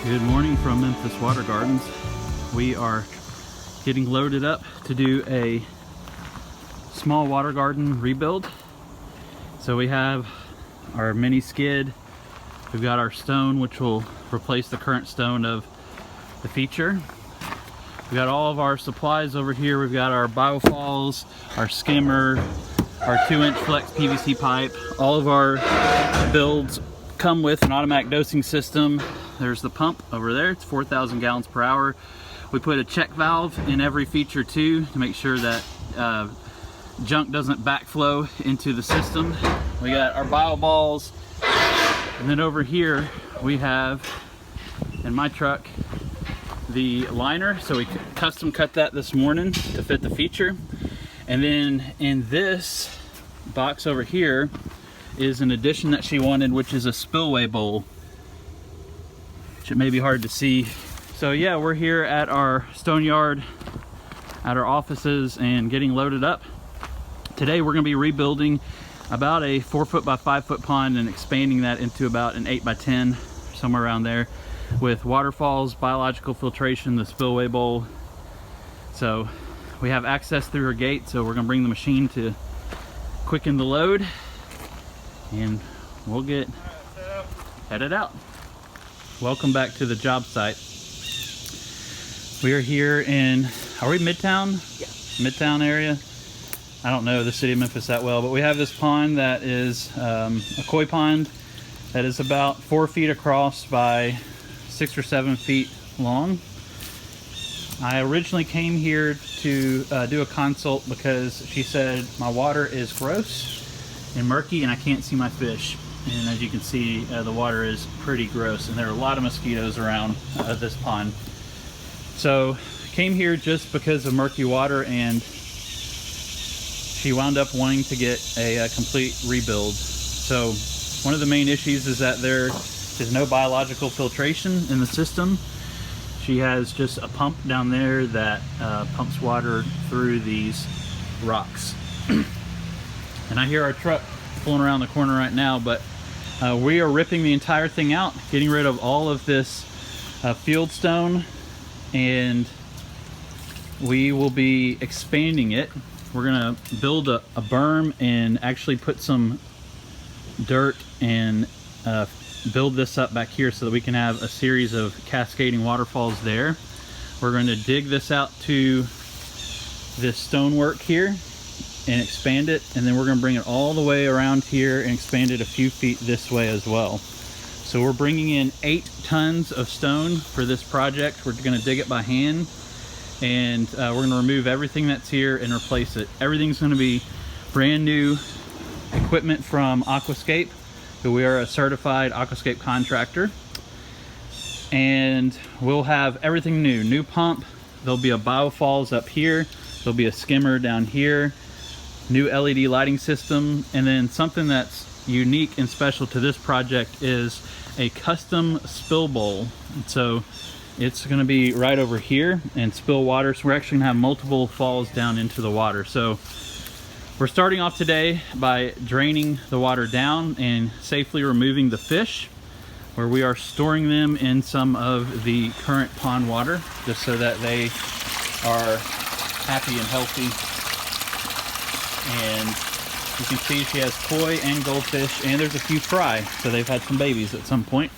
Good morning from Memphis Water Gardens. We are getting loaded up to do a small water garden rebuild. So we have our mini skid, we've got our stone which will replace the current stone of the feature. We've got all of our supplies over here. We've got our biofalls, our skimmer, our 2-inch flex PVC pipe. All of our builds come with an automatic dosing system. There's the pump over there, it's 4,000 gallons per hour. We put a check valve in every feature too to make sure that junk doesn't backflow into the system. We got our bio balls, and then over here we have, in my truck, the liner. So we custom cut that this morning to fit the feature. And then in this box over here is an addition that she wanted, which is a spillway bowl. It may be hard to see. So yeah, we're here at our stone yard, at our offices, and getting loaded up. Today we're going to be rebuilding about a 4-foot by 5-foot pond and expanding that into about an 8 by 10, somewhere around there, with waterfalls, biological filtration, the spillway bowl. So we have access through our gate, so we're going to bring the machine to quicken the load, and we'll get headed out. Welcome back to the job site. We are here in, are we Midtown? Yeah. Midtown area? I don't know the city of Memphis that well, but we have this pond that is a koi pond that is about 4 feet across by 6 or 7 feet long. I originally came here to do a consult because she said my water is gross and murky and I can't see my fish. And as you can see, the water is pretty gross, and there are a lot of mosquitoes around this pond. So came here just because of murky water, and she wound up wanting to get a complete rebuild. So one of the main issues is that there is no biological filtration in the system. She has just a pump down there that pumps water through these rocks. And I hear our truck pulling around the corner right now, but we are ripping the entire thing out, getting rid of all of this field stone, and we will be expanding it. We're gonna build a berm and actually put some dirt and build this up back here so that we can have a series of cascading waterfalls there. We're going to dig this out to this stonework here and expand it, and then we're going to bring it all the way around here and expand it a few feet this way as well. So we're bringing in 8 tons of stone for this project. We're going to dig it by hand, and we're going to remove everything that's here and replace it. Everything's going to be brand new equipment from Aquascape, who we are a certified Aquascape contractor, and we'll have everything new pump. There'll be a biofalls up here, there'll be a skimmer down here, new LED lighting system, and then something that's unique and special to this project is a custom spill bowl. So it's going to be right over here and spill water, so we're actually going to have multiple falls down into the water. So we're starting off today by draining the water down and safely removing the fish, where we are storing them in some of the current pond water just so that they are happy and healthy. And you can see she has koi and goldfish, and there's a few fry, so they've had some babies at some point.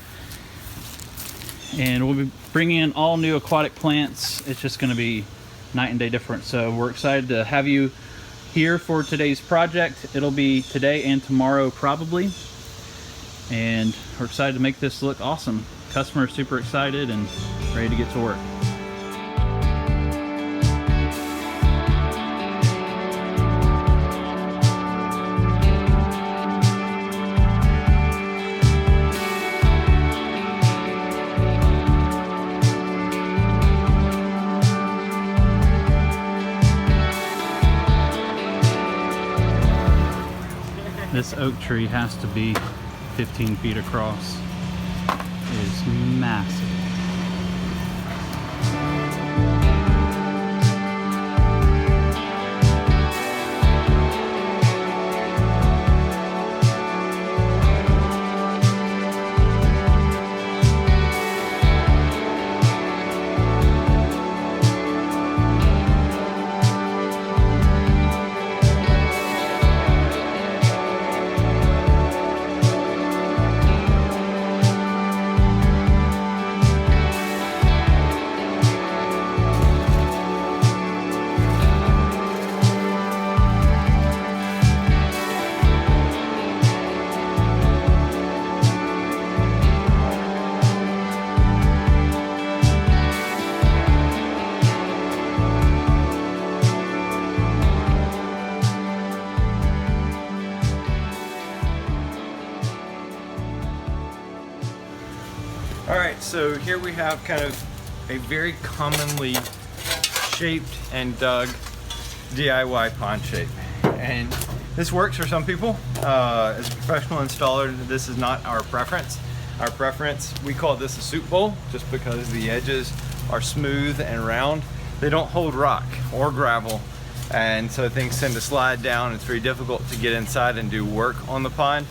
And we'll be bringing in all new aquatic plants. It's just going to be night and day difference. So we're excited to have you here for today's project. It'll be today and tomorrow probably, and we're excited to make this look awesome. Customer's super excited and ready to get to work. This oak tree has to be 15 feet across. It is massive. All right, so here we have kind of a very commonly shaped and dug DIY pond shape. And this works for some people. As a professional installer, this is not our preference. Our preference, we call this a soup bowl, just because the edges are smooth and round. They don't hold rock or gravel, and so things tend to slide down. It's very difficult to get inside and do work on the pond.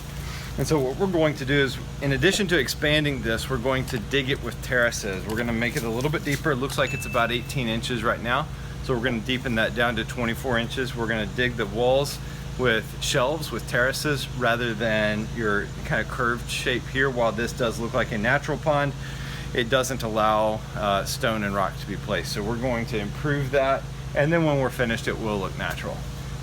And so what we're going to do is, in addition to expanding this, we're going to dig it with terraces. We're going to make it a little bit deeper. It looks like it's about 18 inches right now. So we're going to deepen that down to 24 inches. We're going to dig the walls with shelves, with terraces, rather than your kind of curved shape here. While this does look like a natural pond, it doesn't allow stone and rock to be placed. So we're going to improve that, and then when we're finished, it will look natural.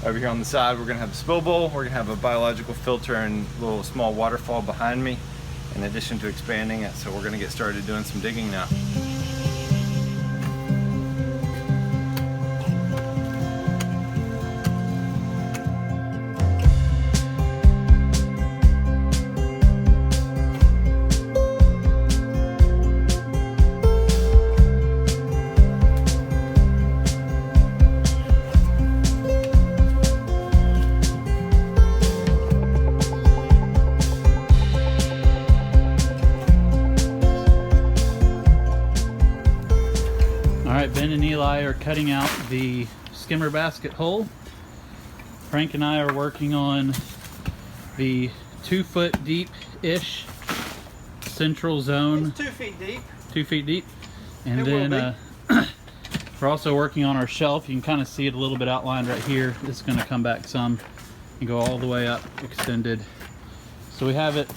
Over here on the side, we're going to have a spill bowl. We're going to have a biological filter and a little small waterfall behind me, in addition to expanding it. So we're going to get started doing some digging now. Ben and Eli are cutting out the skimmer basket hole. Frank and I are working on the 2 foot deep-ish central zone. It's 2 feet deep. 2 feet deep. And it then we're also working on our shelf. You can kind of see it a little bit outlined right here. It's going to come back some and go all the way up, extended. So we have it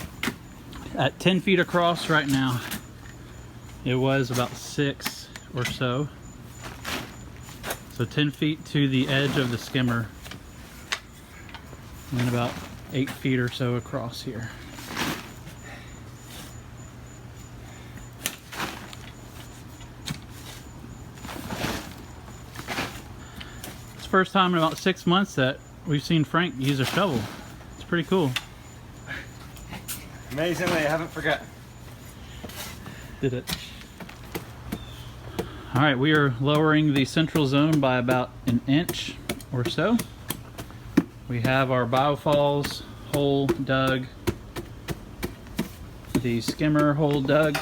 at 10 feet across right now. It was about 6 or so. So 10 feet to the edge of the skimmer, and then about 8 feet or so across here. It's the first time in about 6 months that we've seen Frank use a shovel. It's pretty cool. Amazingly, I haven't forgotten. Did it. All right, we are lowering the central zone by about 1 inch or so. We have our biofalls hole dug, the skimmer hole dug,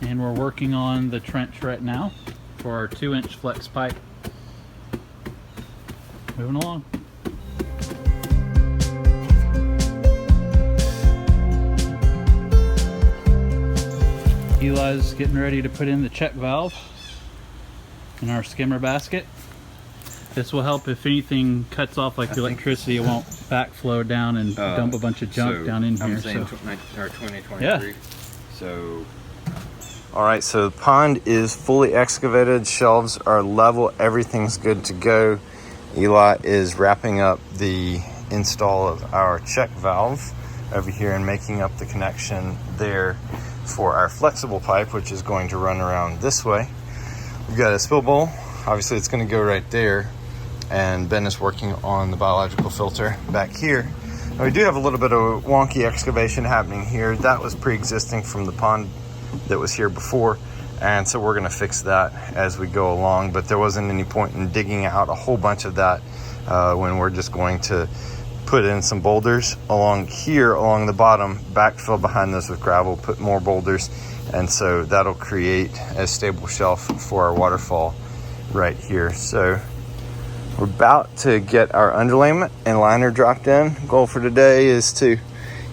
and we're working on the trench right now for our 2-inch flex pipe. Moving along. Eli's getting ready to put in the check valve in our skimmer basket. This will help if anything cuts off, like the electricity, it won't backflow down and dump a bunch of junk down in here. I'm saying 2023. Yeah. So, all right, so the pond is fully excavated, shelves are level, everything's good to go. Eli is wrapping up the install of our check valve over here and making up the connection there for our flexible pipe, which is going to run around this way. We've got a spill bowl. Obviously it's going to go right there, and Ben is working on the biological filter back here. Now we do have a little bit of wonky excavation happening here. That was pre-existing from the pond that was here before, and so we're going to fix that as we go along, but there wasn't any point in digging out a whole bunch of that when we're just going to put in some boulders along here, along the bottom, backfill behind those with gravel, put more boulders, and so that'll create a stable shelf for our waterfall right here. So we're about to get our underlayment and liner dropped in. Goal for today is to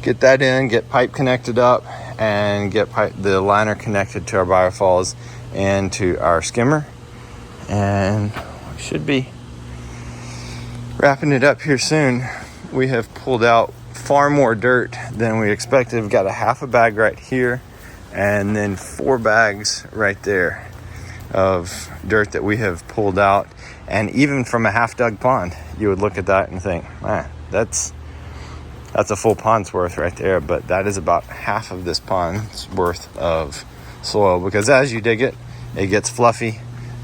get that in, get pipe connected up, and get the liner connected to our biofalls and to our skimmer, and we should be wrapping it up here soon. We have pulled out far more dirt than we expected. We've got a half a bag right here, and then 4 bags right there of dirt that we have pulled out. And even from a half dug pond, you would look at that and think, man, that's a full pond's worth right there. But that is about half of this pond's worth of soil, because as you dig it, it gets fluffy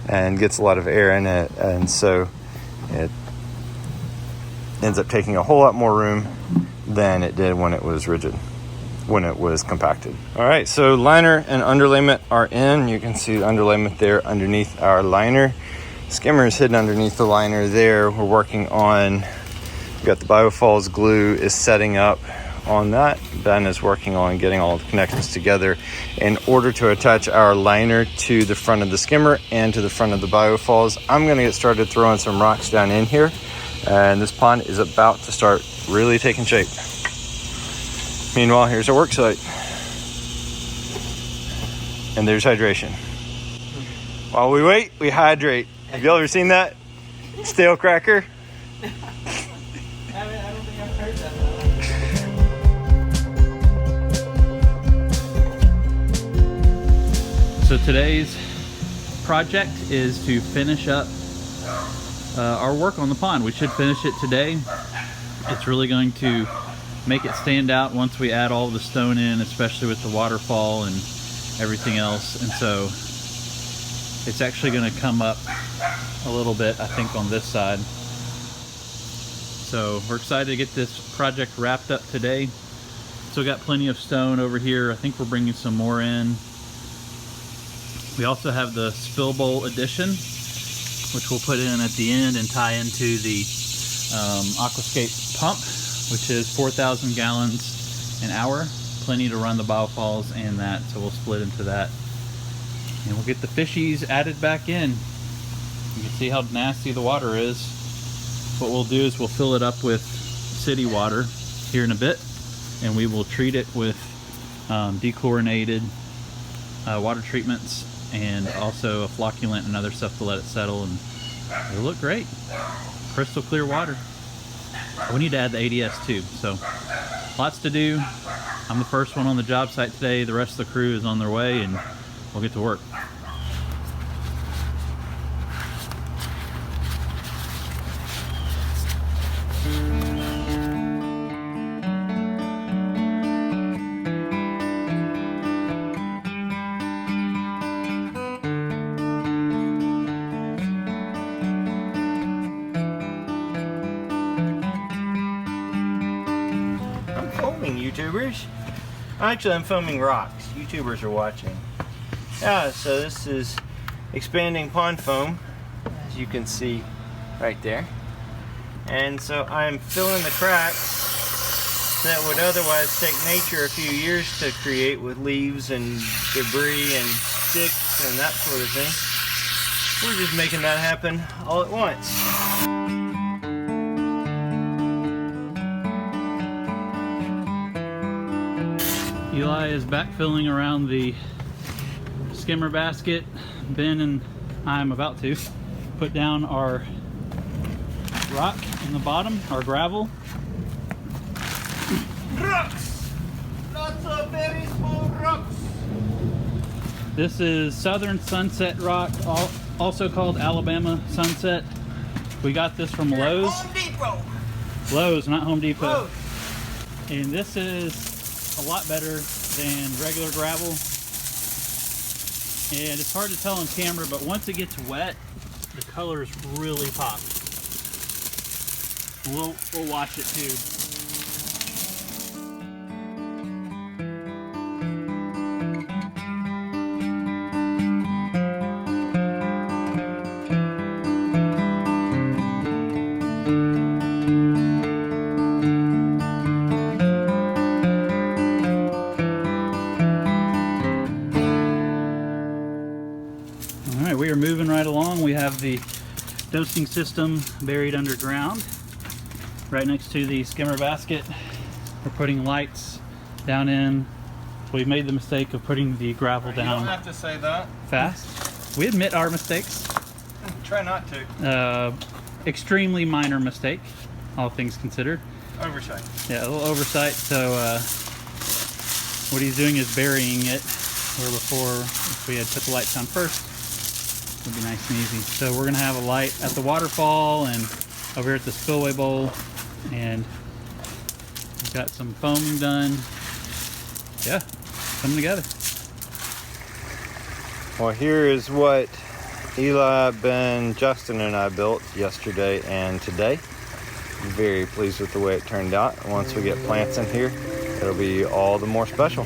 and gets a lot of air in it, and so it ends up taking a whole lot more room than it did when it was rigid. when it was compacted. All right, so liner and underlayment are in. You can see the underlayment there underneath our liner. Skimmer is hidden underneath the liner there. We're working on, we got the Biofalls glue is setting up on that. Ben is working on getting all the connections together in order to attach our liner to the front of the skimmer and to the front of the Biofalls. I'm gonna get started throwing some rocks down in here, and this pond is about to start really taking shape. Meanwhile, here's our work site. And there's hydration. While we wait, we hydrate. Have you ever seen that? Stale cracker? I don't think I've heard that. So today's project is to finish up our work on the pond. We should finish it today. It's really going to make it stand out once we add all the stone in, especially with the waterfall and everything else. And so it's actually going to come up a little bit, I think, on this side. So we're excited to get this project wrapped up today. Still got plenty of stone over here. I think we're bringing some more in. We also have the spill bowl addition, which we'll put in at the end and tie into the aquascape pump, which is 4,000 gallons an hour. Plenty to run the biofalls and that, so we'll split into that. And we'll get the fishies added back in. You can see how nasty the water is. What we'll do is we'll fill it up with city water here in a bit, and we will treat it with dechlorinated water treatments and also a flocculant and other stuff to let it settle, and it'll look great. Crystal clear water. We need to add the ADS too, so lots to do. I'm the first one on the job site today. The rest of the crew is on their way, and we'll get to work. YouTubers. Actually, I'm filming rocks. YouTubers are watching. Yeah, so this is expanding pond foam, as you can see right there. And so I'm filling the cracks that would otherwise take nature a few years to create with leaves and debris and sticks and that sort of thing. We're just making that happen all at once. Eli is backfilling around the skimmer basket. Ben and I am about to put down our rock in the bottom, our gravel. Rocks! Lots of very small rocks! This is Southern Sunset rock, also called Alabama Sunset. We got this from Lowe's. Home Depot! Lowe's, not Home Depot. Lowe's. And this is a lot better than regular gravel, and it's hard to tell on camera, but once it gets wet, the colors really pop. We'll watch it too. We are moving right along. We have the dosing system buried underground right next to the skimmer basket. We're putting lights down in. We made the mistake of putting the gravel down. You don't have to say that. Fast. We admit our mistakes. Try not to. Extremely minor mistake, all things considered. Oversight. Yeah, a little oversight. So what he's doing is burying it, where before, if we had put the lights on first, it would be nice and easy. So we're gonna have a light at the waterfall and over here at the spillway bowl, and we've got some foaming done. Yeah, coming together. Well, here is what Eli, Ben, Justin, and I built yesterday and today. Very pleased with the way it turned out. Once we get plants in here, it'll be all the more special.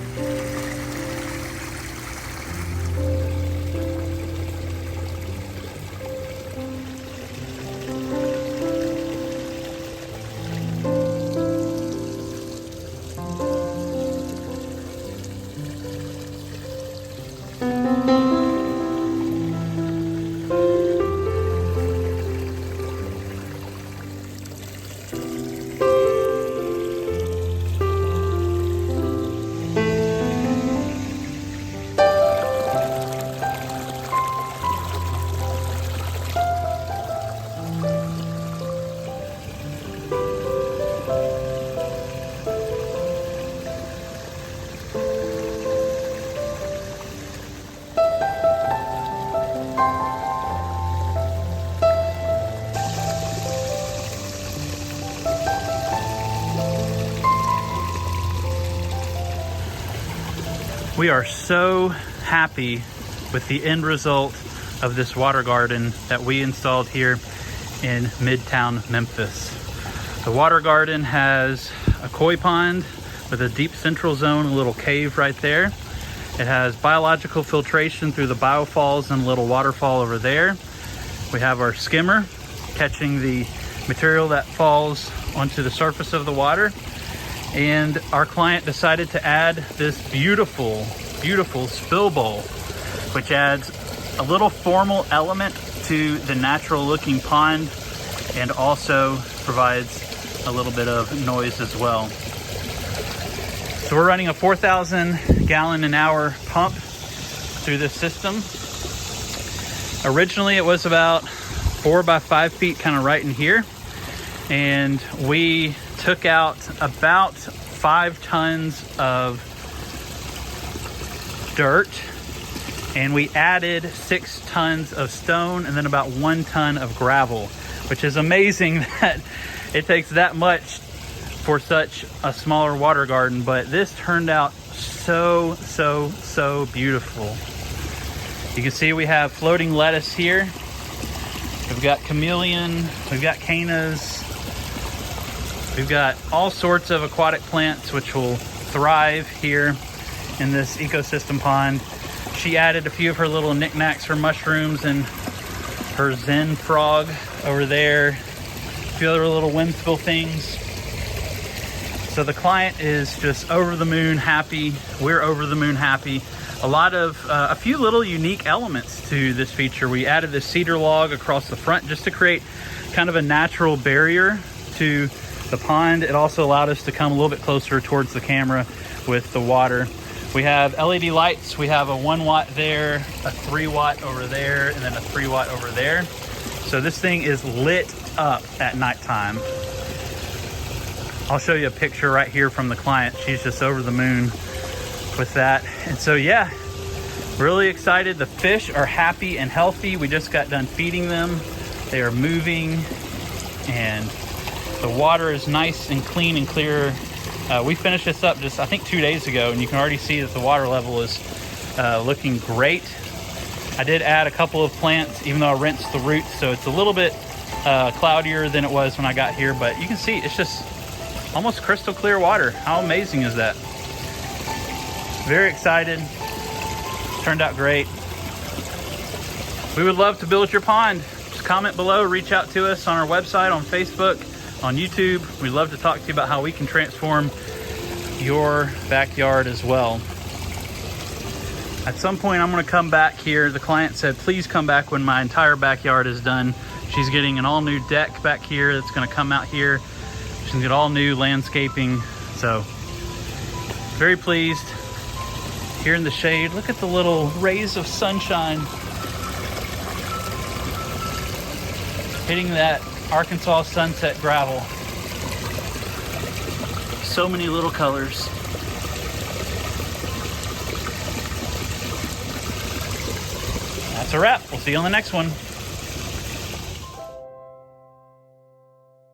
We are so happy with the end result of this water garden that we installed here in Midtown Memphis. The water garden has a koi pond with a deep central zone, a little cave right there. It has biological filtration through the biofalls and a little waterfall over there. We have our skimmer catching the material that falls onto the surface of the water. And our client decided to add this beautiful, beautiful spill bowl, which adds a little formal element to the natural looking pond and also provides a little bit of noise as well. So we're running a 4,000 gallon an hour pump through this system. Originally it was about 4 by 5 feet, kind of right in here. And we took out about 5 tons of dirt, and we added 6 tons of stone and then about 1 ton of gravel, which is amazing that it takes that much for such a smaller water garden. But this turned out so beautiful. You can see we have floating lettuce here. We've got chameleon, we've got cannas, we've got all sorts of aquatic plants which will thrive here in this ecosystem pond. She added a few of her little knickknacks, her mushrooms and her Zen frog over there, a few other little whimsical things. So the client is just over the moon happy. We're over the moon happy. A few little unique elements to this feature. We added this cedar log across the front just to create kind of a natural barrier to the pond. It also allowed us to come a little bit closer towards the camera with the water. We have LED lights. We have a 1 watt there, a 3 watt over there, and then a 3 watt over there. So this thing is lit up at nighttime. I'll show you a picture right here from the client. She's just over the moon with that. And so yeah, really excited. The fish are happy and healthy. We just got done feeding them. They are moving and the water is nice and clean and clear. We finished this up just, I think, 2 days ago, and you can already see that the water level is looking great. I did add a couple of plants, even though I rinsed the roots, so it's a little bit cloudier than it was when I got here, but you can see it's just almost crystal clear water. How amazing is that? Very excited. Turned out great. We would love to build your pond. Just comment below, reach out to us on our website, on Facebook, on YouTube. We'd love to talk to you about how we can transform your backyard as well. At some point I'm going to come back here. The client said please come back when my entire backyard is done. She's getting an all new deck back here that's going to come out here. She's going to get all new landscaping. So very pleased. Here in the shade, look at the little rays of sunshine hitting that Arkansas sunset gravel. So many little colors. That's a wrap. We'll see you on the next one.